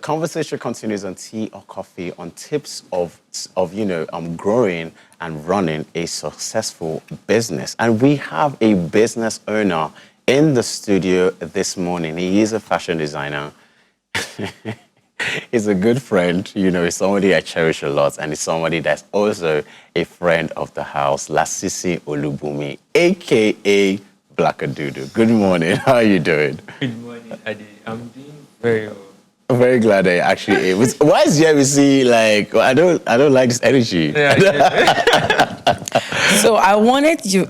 conversation continues on tea or coffee on tips of growing and running a successful business. And we have a business owner in the studio this morning. He is a fashion designer. He's a good friend, he's somebody I cherish a lot, and he's somebody that's also a friend of the house, Lasisi Olubumi, a.k.a. Blackadoodoo. Good morning. How are you doing? Good morning, Adi. I'm doing very well. I'm very glad I actually able. Why is JVC like? I don't like this energy. Yeah, So I wanted you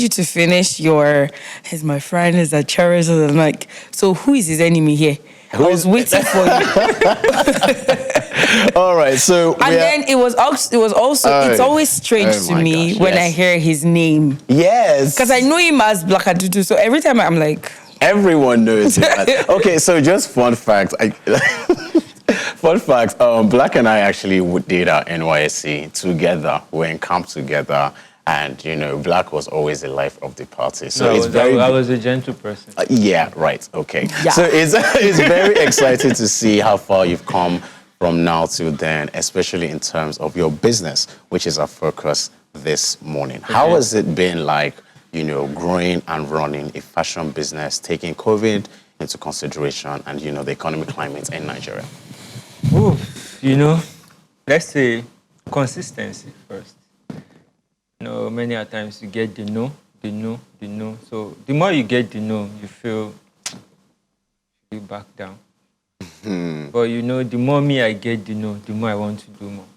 to finish your. He's my friend. He's a cherisher. I'm like, so who is his enemy here? I was waiting for you. All right. So then it was also it's always strange to me gosh, when yes. I hear his name. Yes. Because I know him as Blackadoodoo. So every time I'm like. Everyone knows him. Okay, so just fun fact. Black and I actually did our NYSC together. We were in camp together. And, Black was always the life of the party. So I was a gentle person. Yeah, right. Okay. Yeah. So it's very exciting to see how far you've come from now to then, especially in terms of your business, which is our focus this morning. Okay. How has it been like, growing and running a fashion business, taking COVID into consideration and, the economic climate in Nigeria? Let's say consistency first. Many a times you get the no. So the more you get the no, you feel you back down. But the more I get the no, the more I want to do more.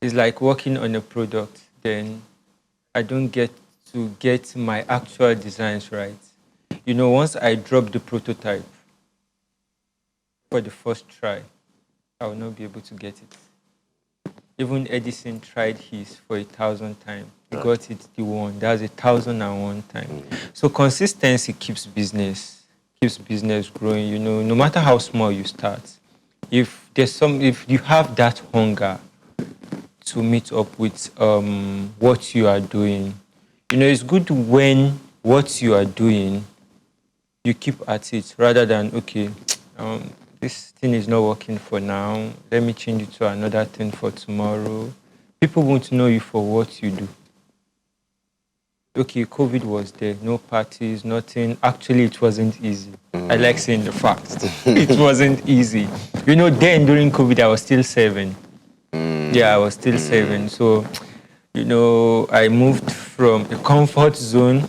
It's like working on a product, then I don't get to get my actual designs right. Once I drop the prototype for the first try, I will not be able to get it. Even Edison tried his for 1,000 times. He got it the one. That's 1,001 times. So consistency keeps business growing. No matter how small you start, if you have that hunger to meet up with what you are doing, it's good when what you are doing, you keep at it rather than, this thing is not working for now. Let me change it to another thing for tomorrow. People won't know you for what you do. Okay, COVID was there, no parties, nothing. Actually, it wasn't easy. I like saying the facts. It wasn't easy. Then during COVID, I was still serving. Yeah, I was still serving. So, I moved from a comfort zone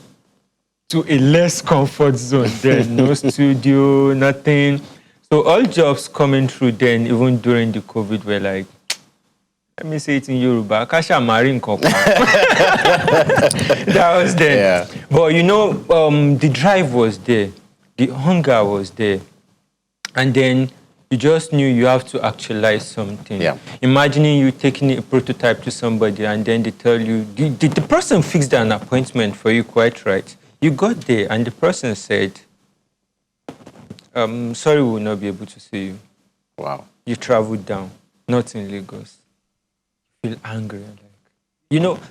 to a less comfort zone. There's no studio, nothing. So all jobs coming through then, even during the COVID, were like, let me say it in Yoruba, Kasha Marin Kopa. That was there. Yeah. But the drive was there. The hunger was there. And then you just knew you have to actualize something. Yeah. Imagining you taking a prototype to somebody and then they tell you, the person fixed an appointment for you, quite right. You got there and the person said, sorry, we will not be able to see you. Wow. You traveled down, not in Lagos. You feel angry.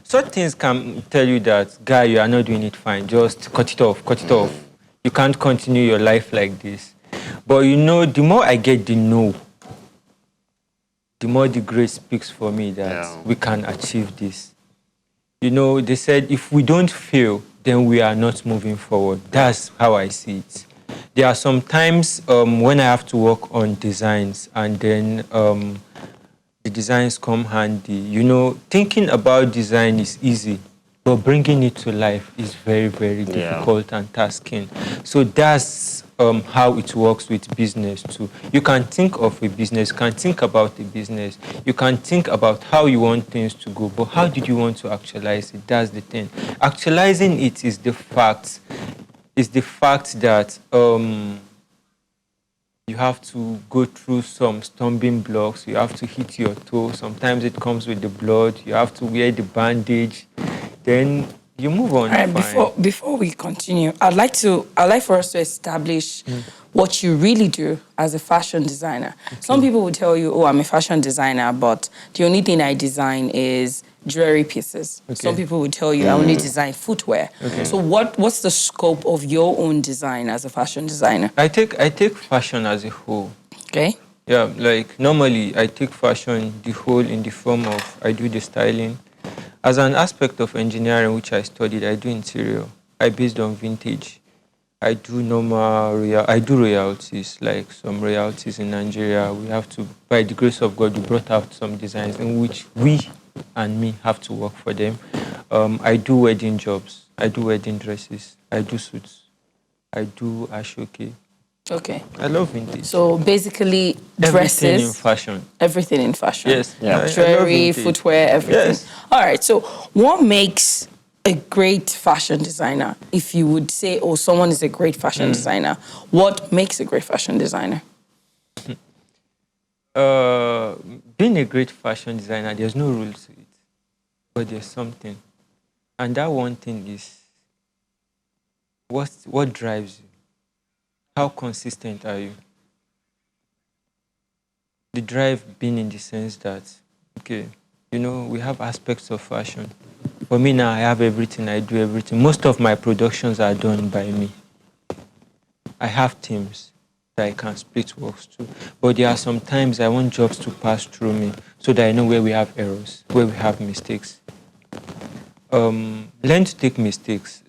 Such things can tell you that, guy, you are not doing it fine. Just cut it off. You can't continue your life like this. But the more I get the no, the more the grace speaks for me that we can achieve this. They said if we don't fail, then we are not moving forward. That's how I see it. There are some times when I have to work on designs and then the designs come handy. Thinking about design is easy, but bringing it to life is very, very difficult and tasking. So that's how it works with business too. You can think of a business, you can think about a business, you can think about how you want things to go, but how did you want to actualize it? That's the thing. Actualizing it is the fact that you have to go through some stumbling blocks. You have to hit your toe. Sometimes it comes with the blood. You have to wear the bandage. Then you move on. All right, before we continue, I'd like for us to establish what you really do as a fashion designer. Okay. Some people will tell you, "Oh, I'm a fashion designer, but the only thing I design is jewelry pieces." Okay. Some people will tell you, "I only design footwear." Okay. So what's the scope of your own design as a fashion designer? I take fashion as a whole. Okay. Yeah, like normally I take fashion the whole in the form of I do the styling. As an aspect of engineering which I studied, I do interior. I based on vintage. I do I do royalties, like some royalties in Nigeria. We have to, by the grace of God, we brought out some designs in which we and me have to work for them. I do wedding jobs. I do wedding dresses. I do suits. I do ashoke. Okay. I love vintage. So basically, Everything in dresses, fashion. everything in fashion. Yes. Yeah. I love Jewelry, vintage. footwear, everything. Yes. All right. So, what makes a great fashion designer? If you would say, oh, someone is a great fashion designer, what makes a great fashion designer? Uh, Being a great fashion designer, there's no rules to it, but there's something, and that one thing is what drives you. How consistent are you? The drive being in the sense that, okay, we have aspects of fashion. For me now, I have everything. I do everything. Most of my productions are done by me. I have teams that I can split works to. But there are some times I want jobs to pass through me so that I know where we have errors, where we have mistakes. Learn to take mistakes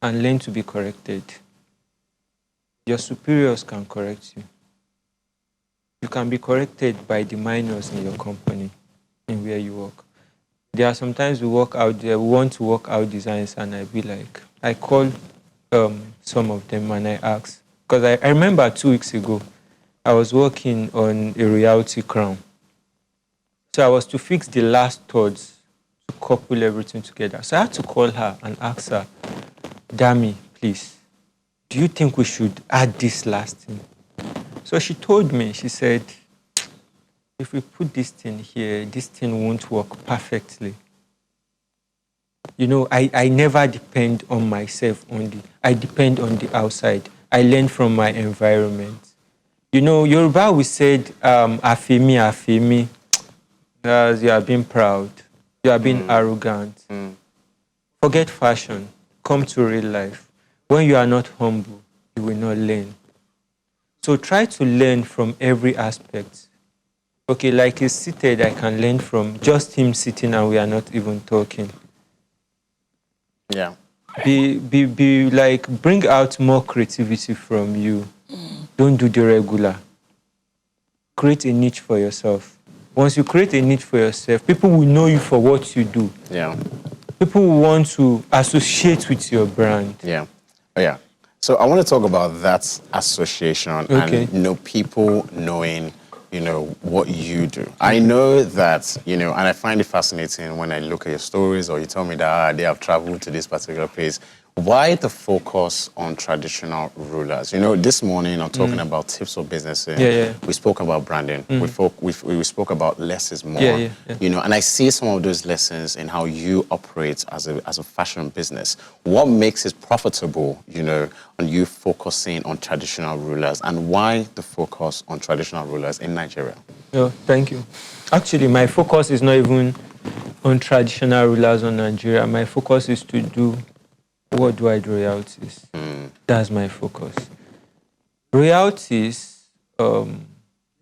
and learn to be corrected. Your superiors can correct you. You can be corrected by the minors in your company, in where you work. There are sometimes we work out there, we want to work out designs, and I call some of them and I ask. Because I remember 2 weeks ago, I was working on a reality crown. So I was to fix the last thirds to couple everything together. So I had to call her and ask her, Dami, please, do you think we should add this last thing? So she told me, she said, if we put this thing here, this thing won't work perfectly. I never depend on myself only. I depend on the outside. I learn from my environment. Yoruba, we said, afemi, afemi, as you are being proud, you are being arrogant. Forget fashion. Come to real life. When you are not humble, you will not learn. So try to learn from every aspect. Okay, like he's seated, I can learn from just him sitting and we are not even talking. Yeah. Be like, bring out more creativity from you. Don't do the regular. Create a niche for yourself. Once you create a niche for yourself, people will know you for what you do. Yeah. People will want to associate with your brand. Yeah. Oh, yeah. So I want to talk about that association Okay. and people knowing, what you do. I know that, and I find it fascinating when I look at your stories or you tell me that they have traveled to this particular place. Why the focus on traditional rulers? This morning I'm talking about tips for business. Yeah. We spoke about branding. We spoke about less is more. Yeah. And I see some of those lessons in how you operate as a fashion business. What makes it profitable, on you focusing on traditional rulers, and why the focus on traditional rulers in Nigeria? Oh, thank you. Actually, my focus is not even on traditional rulers on Nigeria. My focus is to do worldwide royalties. That's my focus. Royalties,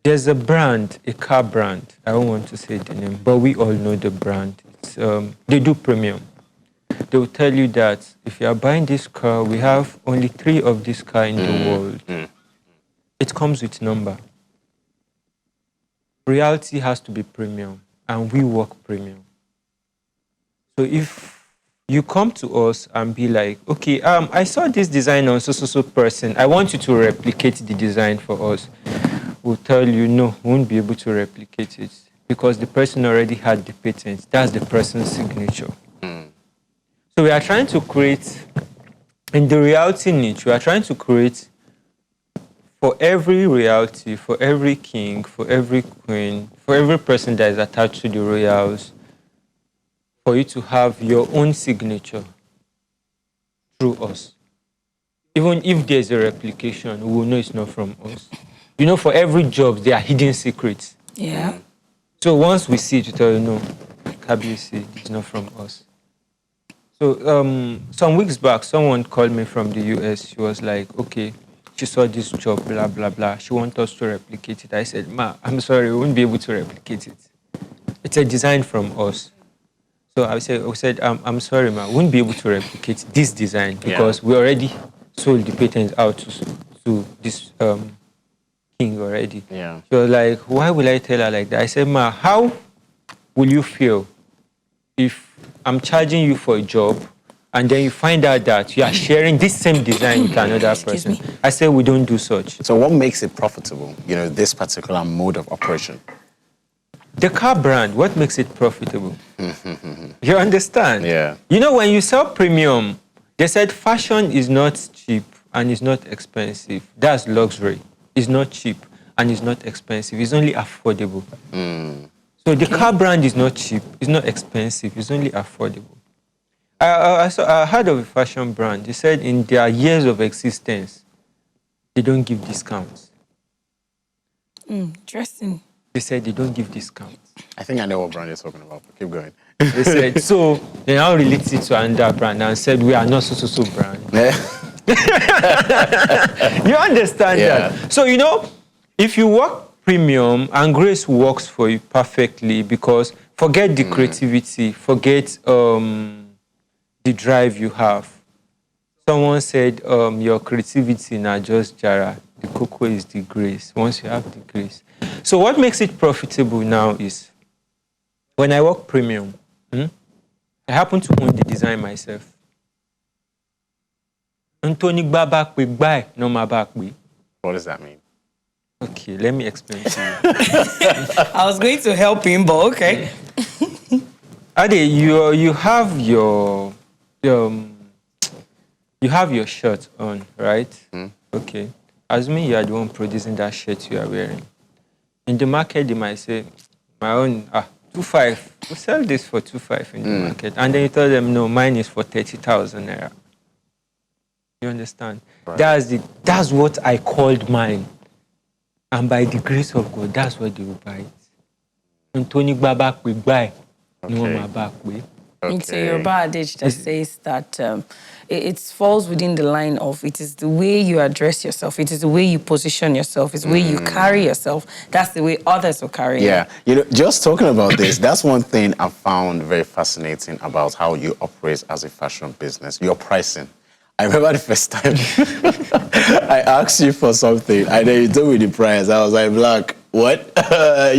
there's a brand, a car brand. I don't want to say the name, but we all know the brand. They do premium. They will tell you that if you are buying this car, we have only 3 of this car in the world. It comes with number. Reality has to be premium, and we work premium. So if you come to us and be like, okay, I saw this design on so person. I want you to replicate the design for us. We'll tell you, no, we won't be able to replicate it because the person already had the patent. That's the person's signature. So we are trying to create, in the reality niche, we are trying to create for every royalty, for every king, for every queen, for every person that is attached to the royals, for you to have your own signature through us. Even if there's a replication, we will know it's not from us. For every job, there are hidden secrets. Yeah. So once we see it, we tell you, no, KBC, it's not from us. So some weeks back, someone called me from the US. She was like, okay, she saw this job, blah, blah, blah. She wants us to replicate it. I said, Ma, I'm sorry, we won't be able to replicate it. It's a design from us. So I said, I'm sorry, ma, we won't be able to replicate this design because we already sold the patent out to this king already. Yeah. She was like, why will I tell her like that? I said, ma, how will you feel if I'm charging you for a job and then you find out that you are sharing this same design with another person? I said, we don't do such. So what makes it profitable, this particular mode of operation? The car brand, what makes it profitable? You understand? Yeah. When you sell premium, they said fashion is not cheap and it's not expensive. That's luxury. It's not cheap and it's not expensive. It's only affordable. So the car brand is not cheap. It's not expensive. It's only affordable. I heard of a fashion brand. They said in their years of existence, they don't give discounts. Interesting. They said they don't give discounts. I think I know what brand you're talking about, but keep going. They said, so they now related it to another brand and said, we are not so brand. You understand that? So, if you work premium and Grace works for you perfectly, because forget the creativity, forget the drive you have. Someone said, your creativity not just Jara. The cocoa is the grace, once you have the grace. So what makes it profitable now is, when I work premium, I happen to own the design myself. What does that mean? Okay, let me explain to you. I was going to help him, but okay. Ade, you have your shirt on, right? Okay. Assuming you are the one producing that shirt you are wearing. In the market, they might say, my own, 2.5. We sell this for 2.5 in the market. And then you tell them, no, mine is for 30,000 naira. You understand? Right. That's what I called mine. And by the grace of God, that's what they will buy it. And Tony Babak will buy. No one back way. It's a Yoruba adage that says that it falls within the line of it is the way you address yourself, it is the way you position yourself, it's the way you carry yourself. That's the way others will carry you. Yeah, just talking about this, that's one thing I found very fascinating about how you operate as a fashion business, your pricing. I remember the first time I asked you for something and then you told me the price. I was like, Black, what? But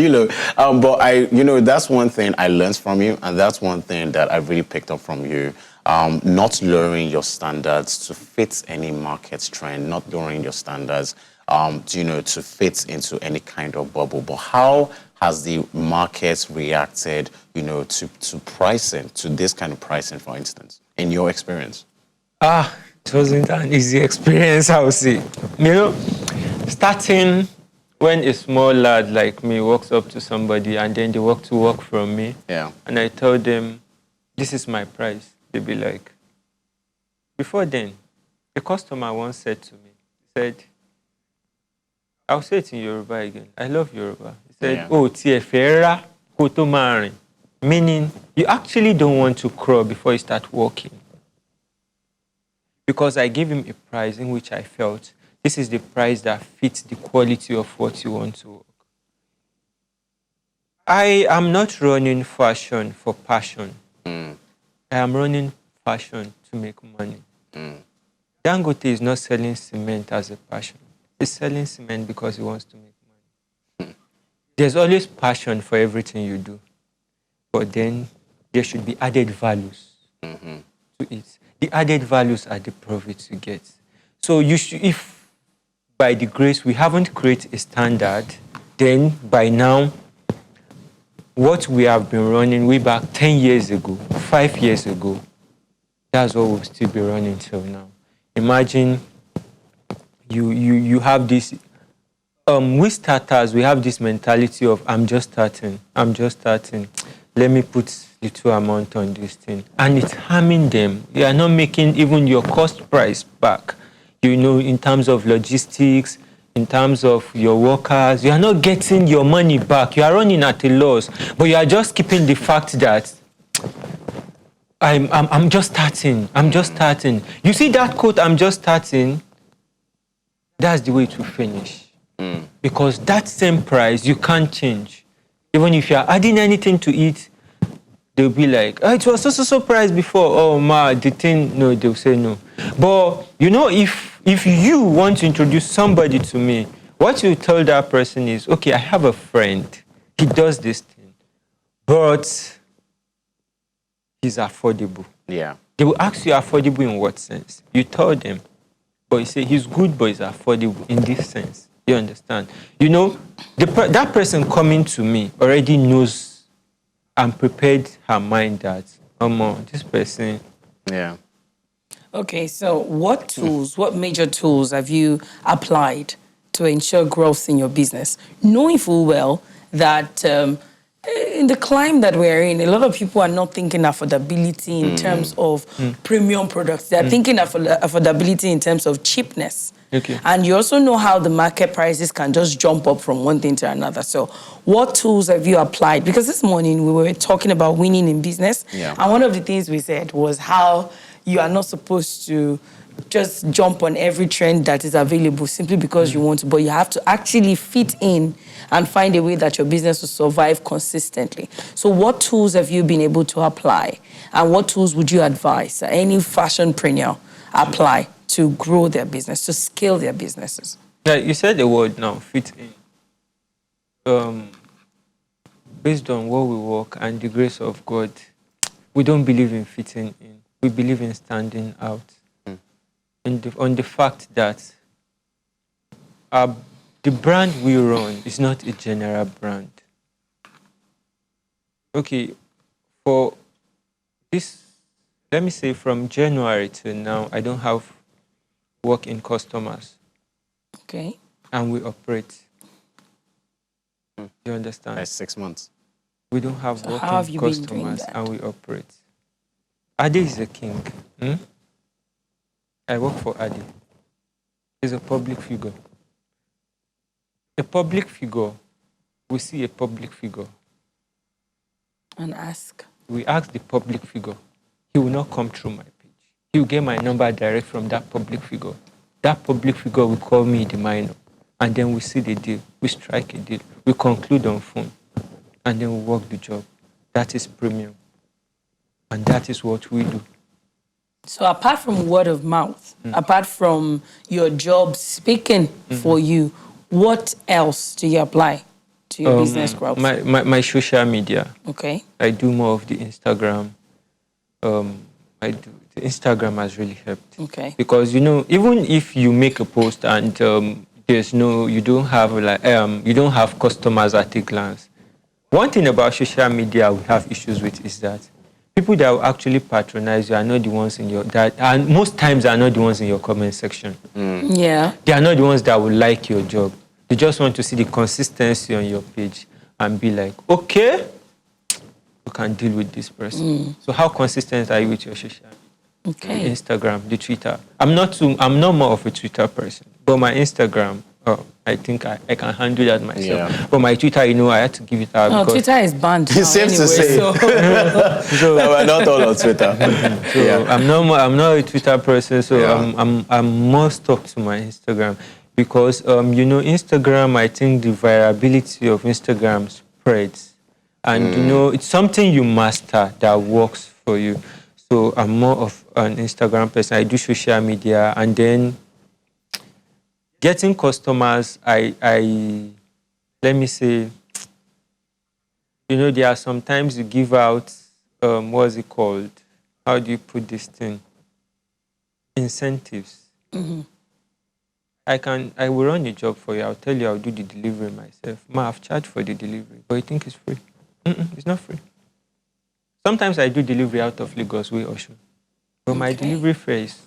that's one thing I learned from you, and that's one thing that I really picked up from you. Not lowering your standards to fit any market trend, not lowering your standards, to fit into any kind of bubble. But how has the market reacted, to pricing, to this kind of pricing, for instance, in your experience? It wasn't an easy experience, I would say. Starting when a small lad like me walks up to somebody and then they walk to work from me, and I tell them, this is my price, they'd be like, before then, a customer once said to me, he said, I'll say it in Yoruba again, I love Yoruba. He said, tiefera kotomari, meaning you actually don't want to crawl before you start walking. Because I gave him a price in which I felt this is the price that fits the quality of what you want to work. I am not running fashion for passion. I am running fashion to make money. Dangote is not selling cement as a passion. He's selling cement because he wants to make money. There's always passion for everything you do. But then there should be added values to it. The added values are the profits you get. So if by the grace we haven't created a standard, then by now, what we have been running way back 10 years ago, 5 years ago, that's what we'll still be running till now. Imagine you have this, we starters, we have this mentality of I'm just starting. Let me put little amount on this thing. And it's harming them. You are not making even your cost price back. In terms of logistics, in terms of your workers, you are not getting your money back. You are running at a loss. But you are just keeping the fact that I'm just starting. You see that quote, I'm just starting? that's the way to finish. Because that same price, you can't change. Even if you're adding anything to it, they'll be like, oh, it was so price before. Oh, ma, the thing, no, they'll say no. But, you know, if you want to introduce somebody to me, what you tell that person is, okay, I have a friend. He does this thing, but he's affordable. Yeah. They will ask you affordable in what sense? You tell them, but you say he's good, but he's affordable in this sense. You understand? You know, that person coming to me already knows and prepared her mind that, this person. Yeah. Okay, so what tools, what major tools have you applied to ensure growth in your business, knowing full well that in the climate that we're in, a lot of people are not thinking affordability in terms of premium products. They're thinking affordability in terms of cheapness. Okay. And you also know how the market prices can just jump up from one thing to another. So what tools have you applied? Because this morning we were talking about winning in business. Yeah. And one of the things we said was how you are not supposed to just jump on every trend that is available simply because you want to, but you have to actually fit in and find a way that your business will survive consistently. So what tools have you been able to apply? And what tools would you advise any fashionpreneur apply to grow their business, to scale their businesses? Yeah, you said the word now, fit in. Based on what we work and the grace of God, we don't believe in fitting in. We believe in standing out. On the fact that the brand we run is not a general brand. Okay, for this, let me say from January to now, I don't have work-in customers. Okay. And we operate. You understand? That's 6 months. We don't have So how have working you been doing customers that? and we operate. Adi is a king. I work for Adi. He's a public figure. A public figure, we see a public figure. And ask. We ask the public figure. He will not come through my page. He will get my number direct from that public figure. That public figure will call me the minor. And then we see the deal. We strike a deal. We conclude on phone. And then we work the job. That is premium. And that is what we do. So apart from word of mouth, apart from your job speaking for you, what else do you apply to your business growth? My social media. Okay. I do more of the Instagram. The Instagram has really helped. Okay. Because, you know, even if you make a post and you don't have customers at a glance. One thing about social media we have issues with is that people that will actually patronize you are not the ones and most times are not the ones in your comment section. Yeah. They are not the ones that will like your job. They just want to see the consistency on your page and be like, okay, you can deal with this person. So how consistent are you with your social media? Okay. The Instagram, the Twitter. I'm not more of a Twitter person, but my Instagram, I think I can handle that myself. Yeah. But my Twitter, I had to give it out. No, because Twitter is banned now Seems to anyway, say. so No, we're not all on Twitter. So Yeah. I'm not a Twitter person, so Yeah. I'm more stuck to my Instagram because Instagram. I think the variability of Instagram spreads, and it's something you master that works for you. So I'm more of an Instagram person. I do social media, and then getting customers. Let me say, there are sometimes you give out, what's it called? How do you put this thing? Incentives. I will run a job for you. I'll tell you I'll do the delivery myself. I've charged for the delivery, but you think it's free? It's not free. Sometimes I do delivery out of Lagos way Osun, but my delivery fare is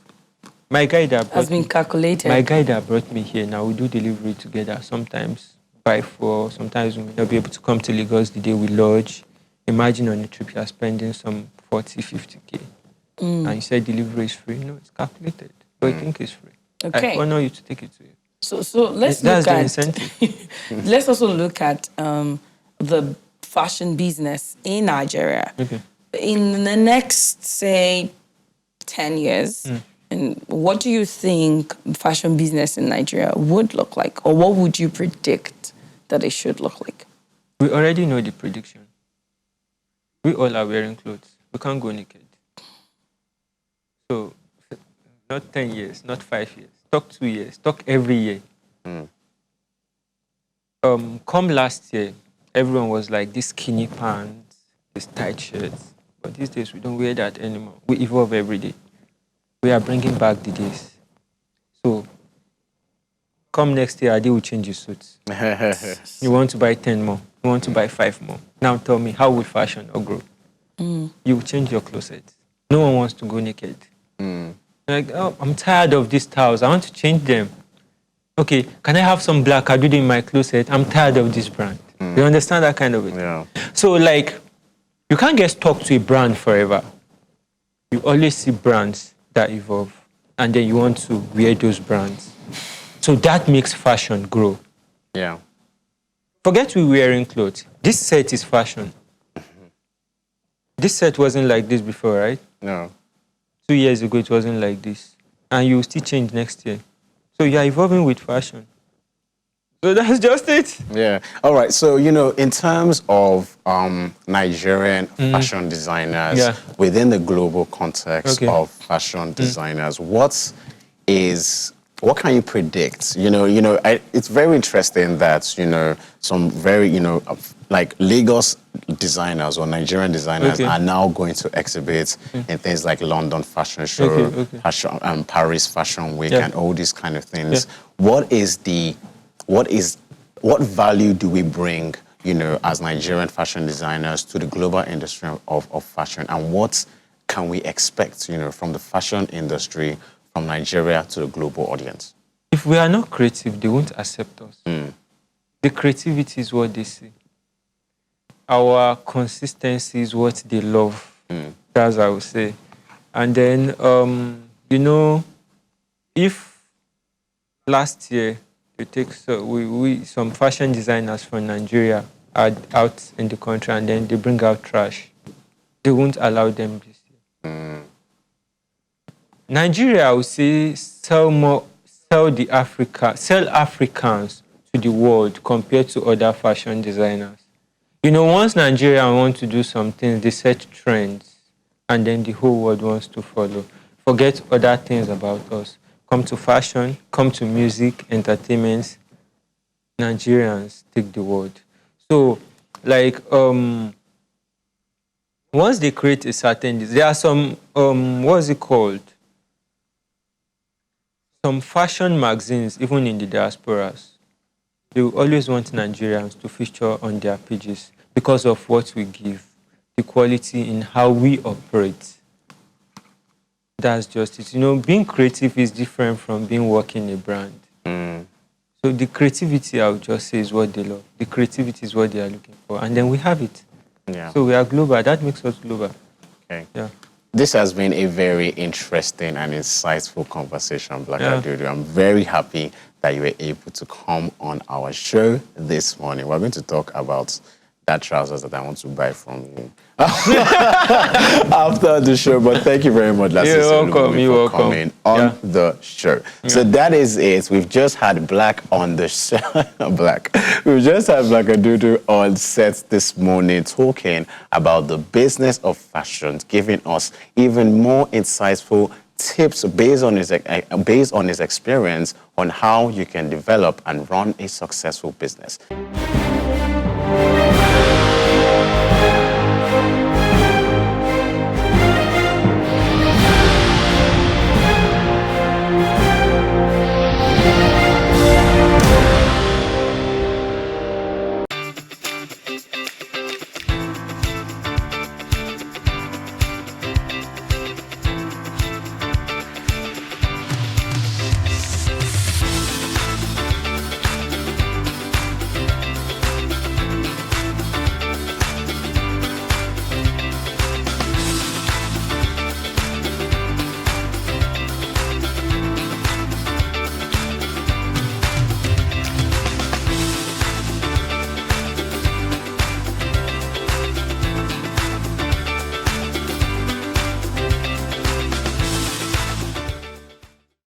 my guy that has been calculated. My guy that brought me here. Now we do delivery together. Sometimes by 4. Sometimes we may not be able to come to Lagos the day we lodge. Imagine on a trip you are spending some 40, 50K, and you say delivery is free. No, it's calculated, but you think it's free. Okay. I honor you to take it to you. So let's That's look the at. incentive. Let's also look at the fashion business in Nigeria. Okay. In the next, say, 10 years, then, what do you think fashion business in Nigeria would look like? Or what would you predict that it should look like? We already know the prediction. We all are wearing clothes. We can't go naked. So, not 10 years, not 5 years. Talk 2 years. Talk every year. Come last year, everyone was like, these skinny pants, these tight shirts. But these days, we don't wear that anymore. We evolve every day. We are bringing back the days. So, come next year, Adi will change his suits. You want to buy 10 more. You want to buy 5 more. Now tell me, how will fashion or grow? You will change your closet. No one wants to go naked. Like, oh, I'm tired of these towels. I want to change them. Okay, can I have some black? I do it in my closet. I'm tired of this brand. You understand that kind of it? Yeah. So, like, you can't get stuck to a brand forever. You always see brands that evolve, and then you want to wear those brands. So that makes fashion grow. Yeah. Forget we wearing clothes. This set is fashion. This set wasn't like this before, right? No. 2 years ago, it wasn't like this. And you will still change next year. So you are evolving with fashion. So that's just it. Yeah. All right. So, in terms of Nigerian fashion designers, within the global context of fashion designers, what can you predict? It's very interesting that, some very, like Lagos designers or Nigerian designers are now going to exhibit in things like London Fashion Show, Fashion, Paris Fashion Week, and all these kind of things. What value do we bring, as Nigerian fashion designers to the global industry of fashion, and what can we expect, from the fashion industry from Nigeria to the global audience? If we are not creative, they won't accept us. The creativity is what they see. Our consistency is what they love. That's what I would say. And then, if last year you take some fashion designers from Nigeria are out in the country and then they bring out trash, they won't allow them this year. Nigeria, I would say, sell Africans to the world compared to other fashion designers. Once Nigeria want to do something, they set trends, and then the whole world wants to follow. Forget other things about us. Come to fashion, come to music, entertainment. Nigerians take the world. So, like, once they create a certain, there are some, what's it called? Some fashion magazines, even in the diasporas, they will always want Nigerians to feature on their pages because of what we give, the quality in how we operate. That's just it. Being creative is different from being working a brand. So the creativity, I would just say, is what they love. The creativity is what they are looking for. And then we have it. Yeah. So we are global. That makes us global. Okay. Yeah. This has been a very interesting and insightful conversation, Black Adudu. I'm very happy that you were able to come on our show this morning. We're going to talk about that trousers that I want to buy from you after the show. But thank you very much, You're welcome. for coming on the show. So that is it. We've just had Black on the show. We've just had Black Adudu on set this morning talking about the business of fashion, giving us even more insightful tips based on his experience on how you can develop and run a successful business.